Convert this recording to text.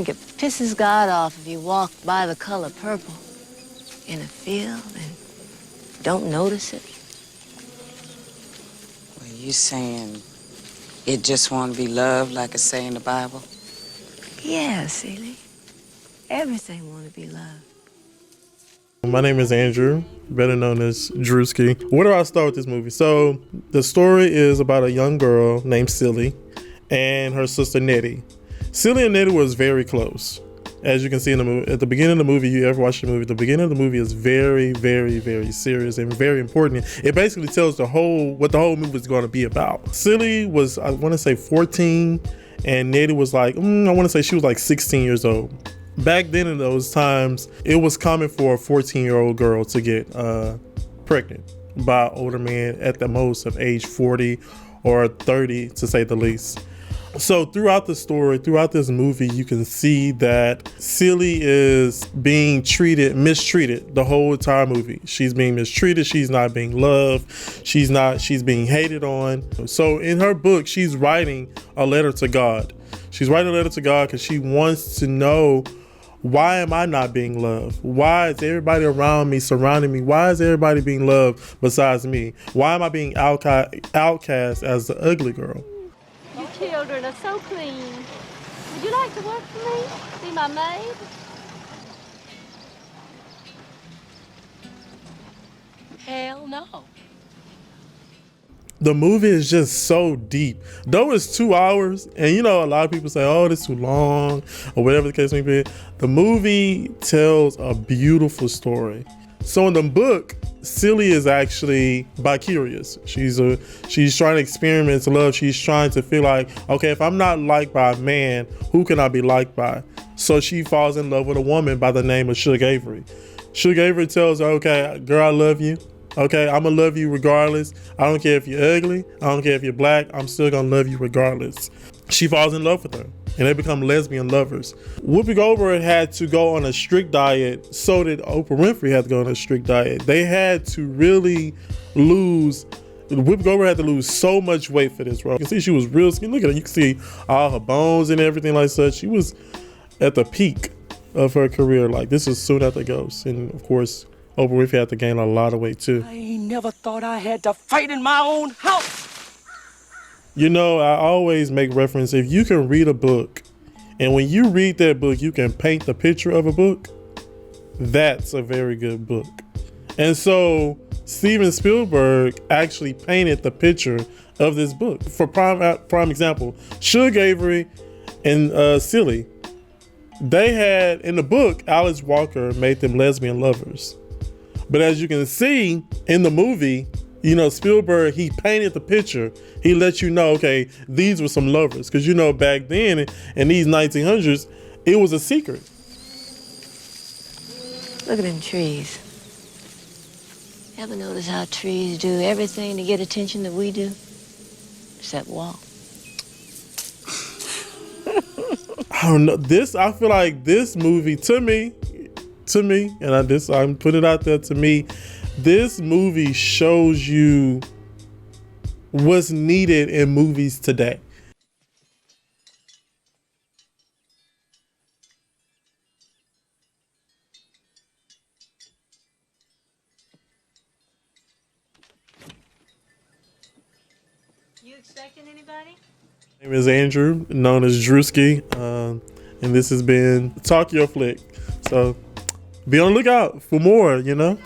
think it pisses God off if you walk by the color purple in a field and don't notice it? Well, you saying it just want to be loved like it say in the Bible? Yeah, Celie. Everything want to be loved. My name is Andrew, better known as Drewski. Where do I start with this movie? So the story is about a young girl named Celie and her sister Nettie. Celie and Nettie was very close. As you can see in the movie, at the beginning of the movie, you ever watch the movie, the beginning of the movie is very, very, very serious and very important. It basically tells what the whole movie is going to be about. Celie was, I want to say 14, and Nettie was like, I want to say she was like 16 years old. Back then in those times, it was common for a 14-year-old girl to get pregnant by an older man at the most of age 40 or 30 to say the least. So throughout the story, throughout this movie, you can see that Celie is being mistreated the whole entire movie. She's being mistreated. She's not being loved. She's being hated on. So in her book, she's writing a letter to God. She's writing a letter to God because she wants to know, why am I not being loved? Why is everybody around me, surrounding me? Why is everybody being loved besides me? Why am I being outcast as the ugly girl? You children are so clean. Would you like to work for me? Be my maid? Hell no. The movie is just so deep. Though it's 2 hours, and you know, a lot of people say, oh, it's too long, or whatever the case may be. The movie tells a beautiful story. So in the book, Celie is actually bi-curious. She's trying to experiment love. She's trying to feel like, okay, if I'm not liked by a man, who can I be liked by? So she falls in love with a woman by the name of Suge Avery. Suge Avery tells her, okay, girl, I love you. Okay, I'm gonna love you regardless. I don't care if you're ugly. I don't care if you're black. I'm still gonna love you regardless. She falls in love with her, and they become lesbian lovers. Whoopi Goldberg had to go on a strict diet. So did Oprah Winfrey had to go on a strict diet. They had to really lose. Whoopi Goldberg had to lose so much weight for this role. You can see she was real skinny. Look at her. You can see all her bones and everything like such. She was at the peak of her career. Like, this was soon after Ghost, and of course, Oprah Winfrey had to gain a lot of weight too. I ain't never thought I had to fight in my own house. You know, I always make reference, if you can read a book, and when you read that book, you can paint the picture of a book, that's a very good book. And so Steven Spielberg actually painted the picture of this book. For prime example, Suge Avery and Celie, they had, in the book, Alice Walker made them lesbian lovers. But as you can see in the movie, you know, Spielberg, he painted the picture. He let you know, okay, these were some lovers. Because, you know, back then, in these 1900s, it was a secret. Look at them trees. Ever notice how trees do everything to get attention that we do? Except walk. I don't know. I feel like this movie, to me, and I'm putting it out there, to me, this movie shows you what's needed in movies today. You expecting anybody? My name is Andrew, known as Drewski, and this has been Talk Your Flick. So be on the lookout for more, you know?